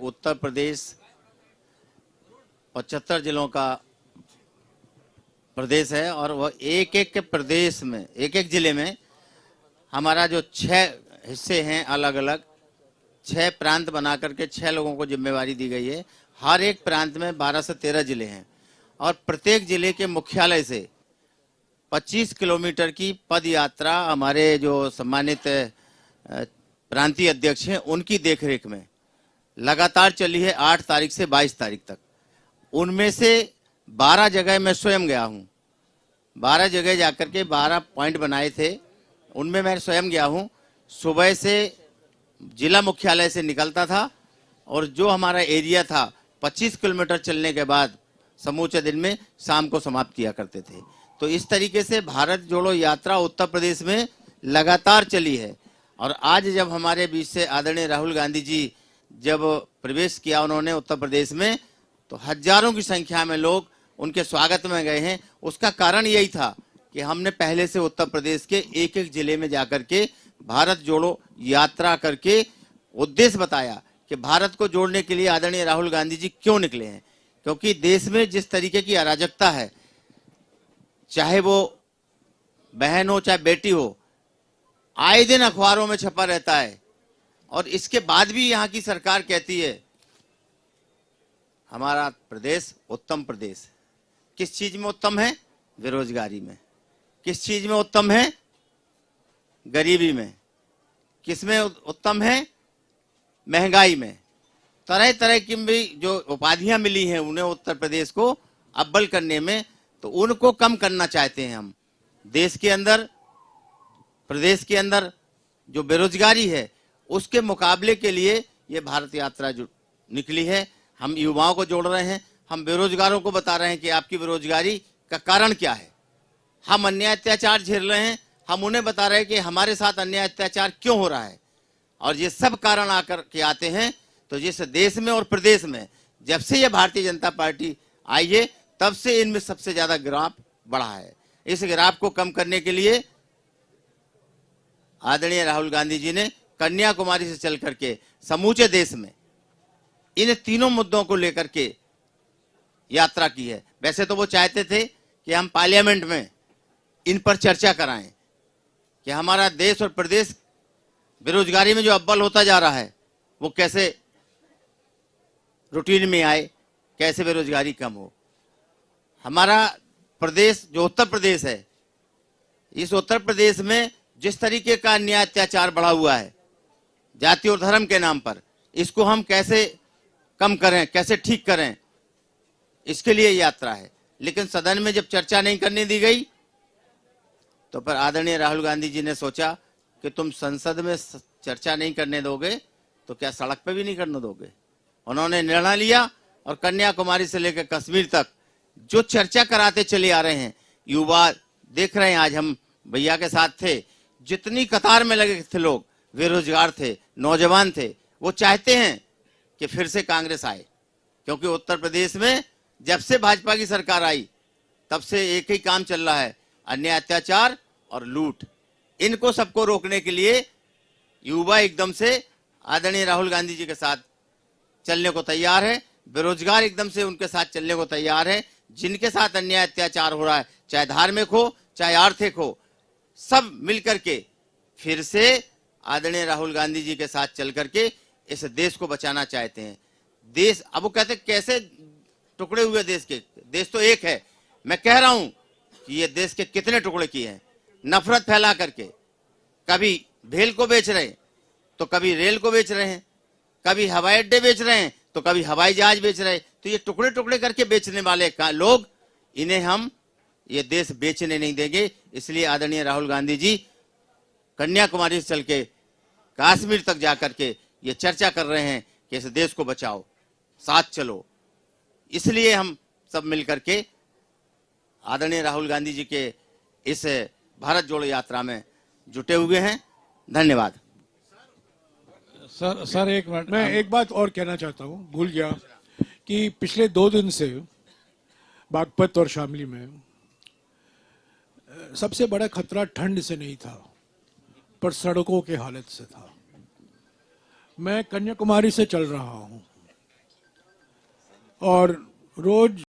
उत्तर प्रदेश 75 जिलों का प्रदेश है और वह एक एक के प्रदेश में, एक एक जिले में हमारा जो 6 हिस्से हैं, अलग अलग 6 प्रांत बना करके 6 लोगों को जिम्मेवारी दी गई है। हर एक प्रांत में 12 से 13 जिले हैं और प्रत्येक जिले के मुख्यालय से 25 किलोमीटर की पद यात्रा हमारे जो सम्मानित प्रांतीय अध्यक्ष हैं उनकी देखरेख में लगातार चली है 8 तारीख से 22 तारीख तक। उनमें से 12 जगह मैं स्वयं गया हूं। 12 जगह जाकर के 12 पॉइंट बनाए थे, उनमें मैं स्वयं गया हूं। सुबह से जिला मुख्यालय से निकलता था और जो हमारा एरिया था 25 किलोमीटर चलने के बाद समूचे दिन में शाम को समाप्त किया करते थे। तो इस तरीके से भारत जोड़ो यात्रा उत्तर प्रदेश में लगातार चली है। और आज जब हमारे बीच से आदरणीय राहुल गांधी जी जब प्रवेश किया उन्होंने उत्तर प्रदेश में, तो हजारों की संख्या में लोग उनके स्वागत में गए हैं। उसका कारण यही था कि हमने पहले से उत्तर प्रदेश के एक एक जिले में जाकर के भारत जोड़ो यात्रा करके उद्देश्य बताया कि भारत को जोड़ने के लिए आदरणीय राहुल गांधी जी क्यों निकले हैं। क्योंकि देश में जिस तरीके की अराजकता है, चाहे वो बहन हो चाहे बेटी हो, आए दिन अखबारों में छपा रहता है। और इसके बाद भी यहाँ की सरकार कहती है हमारा प्रदेश उत्तम प्रदेश। किस चीज में उत्तम है? बेरोजगारी में। किस चीज में उत्तम है? गरीबी में। किस में उत्तम है? महंगाई में। तरह तरह की भी जो उपाधियां मिली हैं उन्हें उत्तर प्रदेश को अव्वल करने में, तो उनको कम करना चाहते हैं हम। देश के अंदर, प्रदेश के अंदर जो बेरोजगारी है उसके मुकाबले के लिए ये भारत यात्रा जो निकली है। हम युवाओं को जोड़ रहे हैं, हम बेरोजगारों को बता रहे हैं कि आपकी बेरोजगारी का कारण क्या है। हम अन्याय अत्याचार झेल रहे हैं, हम उन्हें बता रहे हैं कि हमारे साथ अन्याय अत्याचार क्यों हो रहा है। और ये सब कारण आकर के आते हैं। तो जिस देश में और प्रदेश में जब से ये भारतीय जनता पार्टी आई है तब से इनमें सबसे ज्यादा ग्राफ बढ़ा है। इस ग्राफ को कम करने के लिए आदरणीय राहुल गांधी जी ने कन्याकुमारी से चल करके समूचे देश में इन तीनों मुद्दों को लेकर के यात्रा की है। वैसे तो वो चाहते थे कि हम पार्लियामेंट में इन पर चर्चा कराएं कि हमारा देश और प्रदेश बेरोजगारी में जो अव्वल होता जा रहा है वो कैसे रूटीन में आए, कैसे बेरोजगारी कम हो। हमारा प्रदेश जो उत्तर प्रदेश है, इस उत्तर प्रदेश में जिस तरीके का अन्याय अत्याचार बढ़ा हुआ है जाति और धर्म के नाम पर, इसको हम कैसे कम करें, कैसे ठीक करें, इसके लिए यात्रा है। लेकिन सदन में जब चर्चा नहीं करने दी गई तो पर आदरणीय राहुल गांधी जी ने सोचा कि तुम संसद में चर्चा नहीं करने दोगे तो क्या सड़क पे भी नहीं करने दोगे। उन्होंने निर्णय लिया और कन्याकुमारी से लेकर कश्मीर तक जो चर्चा कराते चले आ रहे हैं। युवा देख रहे हैं, आज हम भैया के साथ थे, जितनी कतार में लगे थे लोग, बेरोजगार थे, नौजवान थे। वो चाहते हैं कि फिर से कांग्रेस आए, क्योंकि उत्तर प्रदेश में जब से भाजपा की सरकार आई तब से एक ही काम चल रहा है, अन्याय अत्याचार और लूट। इनको सबको रोकने के लिए युवा एकदम से आदरणीय राहुल गांधी जी के साथ चलने को तैयार है। बेरोजगार एकदम से उनके साथ चलने को तैयार है। जिनके साथ अन्याय अत्याचार हो रहा है, चाहे धार्मिक हो चाहे आर्थिक हो, सब मिलकर के फिर से आदरणीय राहुल गांधी जी के साथ चल करके इस देश को बचाना चाहते हैं। देश, अब वो कहते कैसे टुकड़े हुए देश के, देश तो एक है। मैं कह रहा हूं कि ये देश के कितने टुकड़े किए हैं, नफरत फैला करके। कभी भेल को बेच रहे हैं तो कभी रेल को बेच रहे हैं, कभी हवाई अड्डे बेच रहे हैं तो कभी हवाई जहाज बेच रहे हैं। तो ये टुकड़े टुकड़े करके बेचने वाले लोग, इन्हें हम ये देश बेचने नहीं देंगे। इसलिए आदरणीय राहुल गांधी जी कन्याकुमारी से चल के कश्मीर तक जाकर के ये चर्चा कर रहे हैं कि इस देश को बचाओ, साथ चलो। इसलिए हम सब मिलकर के आदरणीय राहुल गांधी जी के इस भारत जोड़ो यात्रा में जुटे हुए हैं। धन्यवाद। सर एक मिनट, मैं एक बात और कहना चाहता हूँ, भूल गया कि पिछले 2 दिन से बागपत और शामली में सबसे बड़ा खतरा ठंड से नहीं था पर सड़कों की हालत से था। मैं कन्याकुमारी से चल रहा हूँ और रोज